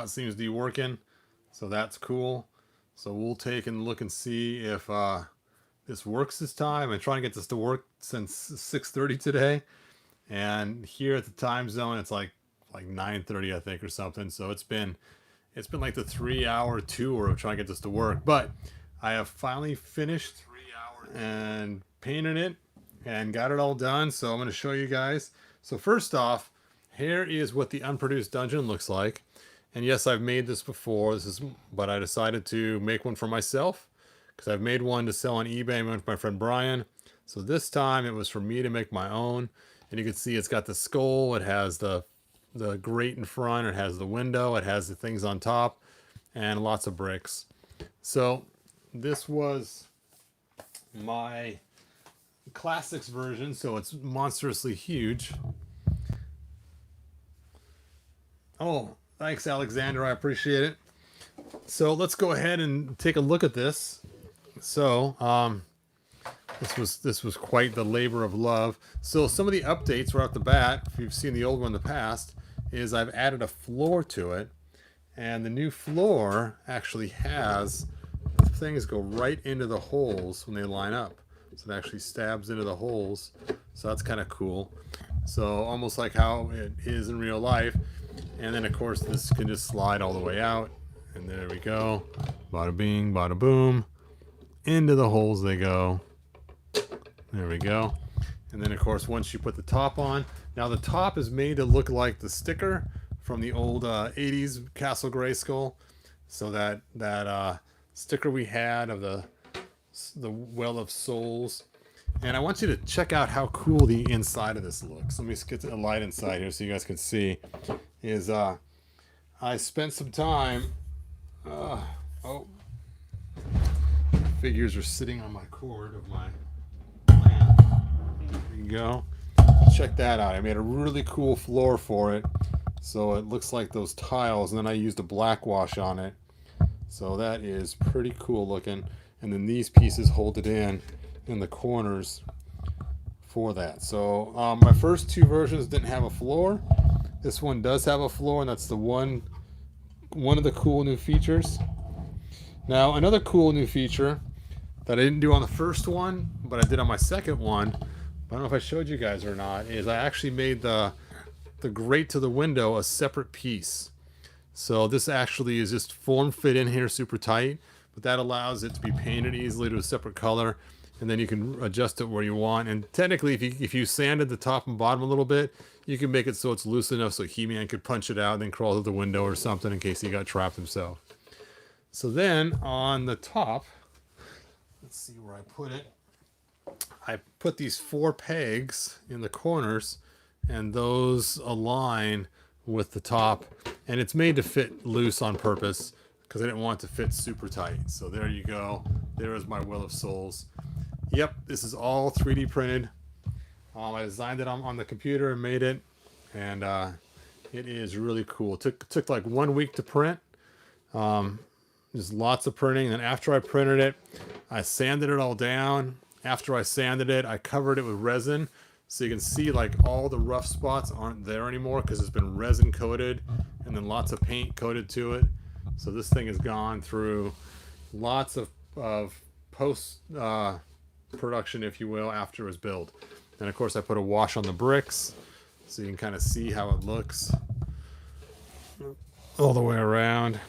It seems to be working, so that's cool. So we'll take and look and see if this works this time. I'm trying to get this to work since 6:30 today, and here at the time zone it's like 9:30 I think or something. So it's been like the 3-hour tour of trying to get this to work, but I have finally finished and painted it and got it all done. So I'm going to show you guys. So first off, here is what the unproduced dungeon looks like. And yes, I've made this before. But I decided to make one for myself because I've made one to sell on eBay with my friend Brian. So this time it was for me to make my own. And you can see it's got the skull. It has the grate in front. It has the window. It has the things on top, and lots of bricks. So this was my classics version, so it's monstrously huge. Oh, thanks, Alexander. I appreciate it. So let's go ahead and take a look at this. So this was quite the labor of love. So some of the updates right off the bat, if you've seen the old one in the past, is I've added a floor to it, and the new floor actually has things go right into the holes when they line up. So it actually stabs into the holes. So that's kind of cool. So almost like how it is in real life. And then of course this can just slide all the way out. And there we go. Bada bing, bada boom. Into the holes they go. There we go. And then of course once you put the top on. Now the top is made to look like the sticker from the old 80s Castle Grayskull. So that sticker we had of the Well of Souls. And I want you to check out how cool the inside of this looks. Let me get a light inside here so you guys can see. I spent some time. Figures are sitting on my cord of my lamp. There you go. Check that out. I made a really cool floor for it. So it looks like those tiles, and then I used a black wash on it. So that is pretty cool looking. And then these pieces hold it in the corners for that. So my first two versions didn't have a floor. This one does have a floor, and that's the one of the cool new features. Now another cool new feature that I didn't do on the first one, but I did on my second one, I don't know if I showed you guys or not, is I actually made the grate to the window a separate piece. So this actually is just form fit in here super tight, but that allows it to be painted easily to a separate color, and then you can adjust it where you want. And technically if you sanded the top and bottom a little bit, you can make it so it's loose enough so He-Man could punch it out and then crawl through the window or something in case he got trapped himself. So then on the top, let's see where I put it. I put these 4 pegs in the corners, and those align with the top, and it's made to fit loose on purpose because I didn't want it to fit super tight. So there you go. There is my Will of Souls. Yep, this is all 3D printed. I designed it on the computer and made it, and it is really cool. It took like 1 week to print. There's lots of printing. And after I printed it, I sanded it all down. After I sanded it, I covered it with resin. So you can see like all the rough spots aren't there anymore because it's been resin coated and then lots of paint coated to it. So this thing has gone through lots of post production, if you will, after it was built. And of course I put a wash on the bricks so you can kind of see how it looks all the way around.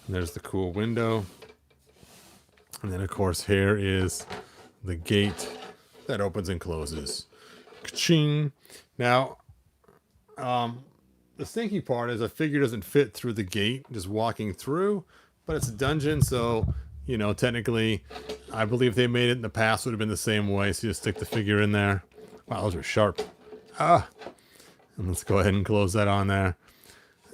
And there's the cool window. And then of course here is the gate that opens and closes. Ka-ching. Now, the stinky part is a figure doesn't fit through the gate just walking through, but it's a dungeon, so you know technically I believe they made it in the past would have been the same way. So you just stick the figure in there. Wow, those are sharp. And let's go ahead and close that on there.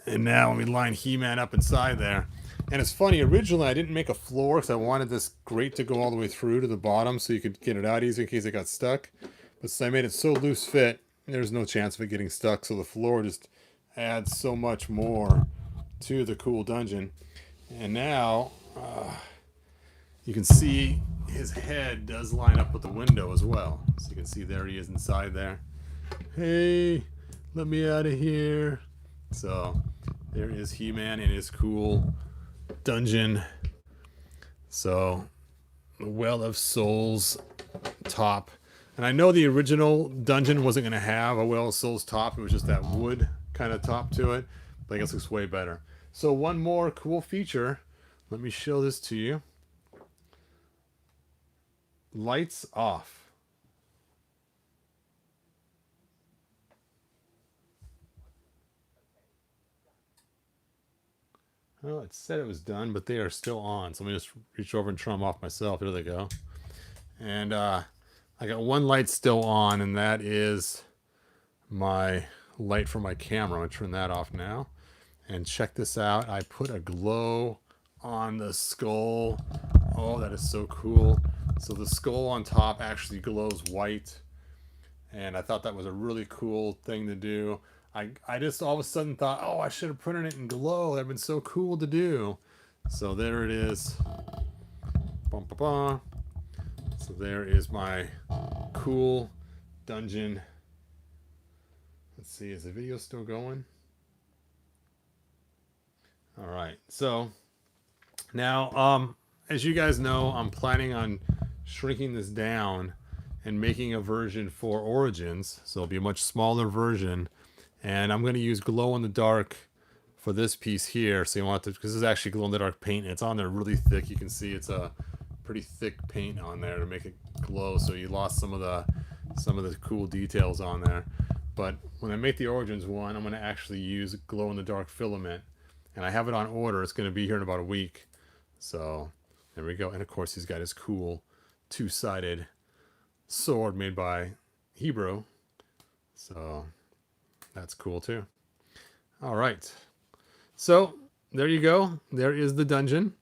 And now when we line He-Man up inside there. And it's funny, originally I didn't make a floor because I wanted this grate to go all the way through to the bottom so you could get it out easy in case it got stuck. But since I made it so loose fit, there's no chance of it getting stuck. So the floor just adds so much more to the cool dungeon. And now you can see his head does line up with the window as well. So you can see there he is inside there. Hey, let me out of here. So, There is He-Man in his cool dungeon. So, the Well of Souls top. And I know the original dungeon wasn't going to have a Well of Souls top. It was just that wood kind of top to it. But I guess it looks way better. So one more cool feature. Let me show this to you. Lights off. Well, it said it was done, but they are still on. So let me just reach over and turn them off myself. Here they go. And I got one light still on, and that is my light for my camera. I'm going to turn that off now. And check this out. I put a glow on the skull. Oh, that is so cool. So the skull on top actually glows white. And I thought that was a really cool thing to do. I just all of a sudden thought, oh, I should have printed it in glow. That would have been so cool to do. So there it is. Bum, ba, ba. So there is my cool dungeon. Let's see, is the video still going? All right. So now, as you guys know, I'm planning on shrinking this down and making a version for Origins. So it'll be a much smaller version. And I'm going to use glow in the dark for this piece here. So you want to, because this is actually glow in the dark paint. And it's on there really thick. You can see it's a pretty thick paint on there to make it glow. So you lost some of the cool details on there. But when I make the Origins one, I'm going to actually use glow in the dark filament. And I have it on order. It's going to be here in about a week. So there we go. And of course, he's got his cool two-sided sword made by Hebrew. So that's cool too. All right. So there you go. There is the dungeon.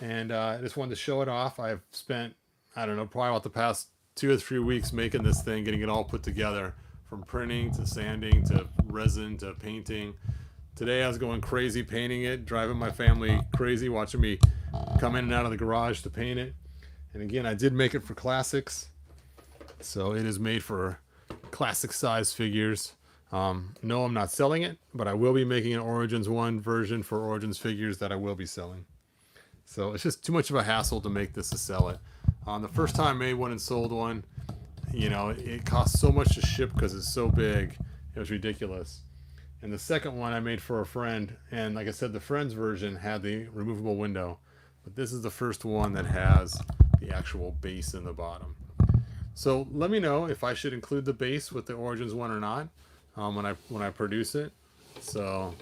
And I just wanted to show it off. I've spent, I don't know, probably about the past 2 or 3 weeks making this thing, getting it all put together, from printing to sanding to resin to painting. Today I was going crazy painting it, driving my family crazy, watching me come in and out of the garage to paint it. And again, I did make it for classics. So it is made for classic size figures. No, I'm not selling it, but I will be making an Origins 1 version for Origins figures that I will be selling. So it's just too much of a hassle to make this to sell it. The first time I made one and sold one, you know, it cost so much to ship because it's so big. It was ridiculous. And the second one I made for a friend, and like I said, the friend's version had the removable window, but this is the first one that has the actual base in the bottom. So let me know if I should include the base with the Origins one or not when I produce it. So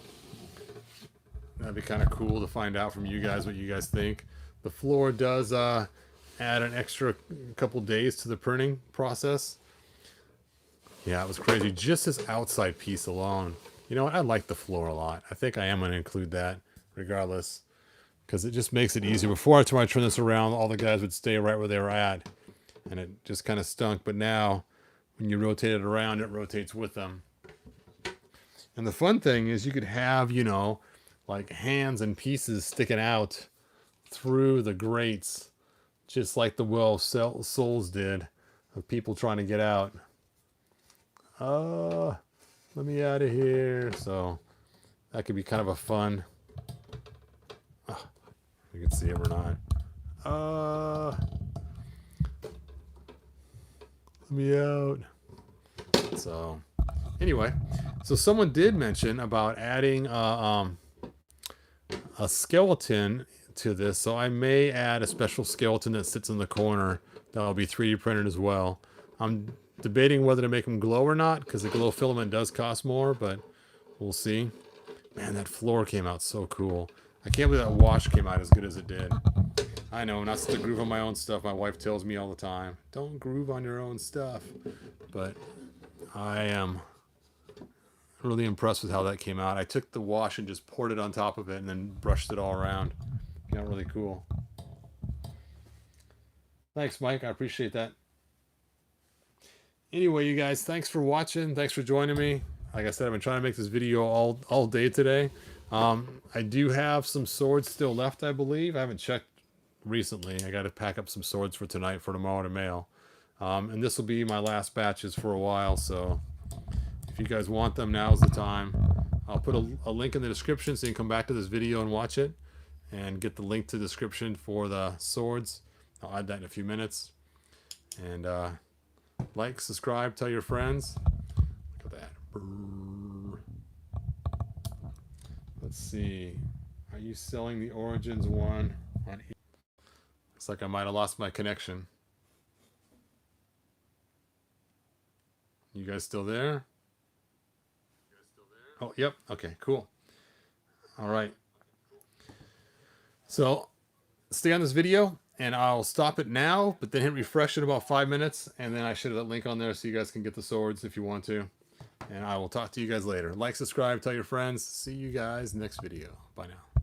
that'd be kind of cool to find out from you guys what you guys think. The floor does add an extra couple days to the printing process. Yeah, it was crazy. Just this outside piece alone. You know what? I like the floor a lot. I think I am going to include that regardless, because it just makes it easier. Before I turn this around, all the guys would stay right where they were at, and it just kind of stunk. But now, when you rotate it around, it rotates with them. And the fun thing is you could have, you know, like hands and pieces sticking out through the grates, just like the Well of Souls did, of people trying to get out. Let me out of here. So that could be kind of a fun. You can see it or not. Let me out. So anyway, so someone did mention about adding a skeleton to this. So I may add a special skeleton that sits in the corner that'll be 3D printed as well. I'm debating whether to make them glow or not, because the glow filament does cost more, but we'll see. Man, that floor came out so cool. I can't believe that wash came out as good as it did. I know, not to groove on my own stuff. My wife tells me all the time, don't groove on your own stuff. But I am really impressed with how that came out. I took the wash and just poured it on top of it and then brushed it all around. Came out really cool. Thanks, Mike. I appreciate that. Anyway, you guys, thanks for watching. Thanks for joining me. Like I said, I've been trying to make this video all day today. I do have some swords still left, I believe. I haven't checked recently. I got to pack up some swords for tonight for tomorrow to mail. And this will be my last batches for a while, so if you guys want them, now's the time. I'll put a link in the description so you can come back to this video and watch it and get the link to the description for the swords. I'll add that in a few minutes. And like, subscribe, tell your friends. Look at that. Brrr. Let's see. Are you selling the Origins one on eBay? Looks like I might have lost my connection. You guys still there? Oh, yep. Okay, cool. All right. So stay on this video and I'll stop it now, but then hit refresh in about 5 minutes. And then I should have that link on there so you guys can get the swords if you want to. And I will talk to you guys later. Like, subscribe, tell your friends. See you guys next video. Bye now.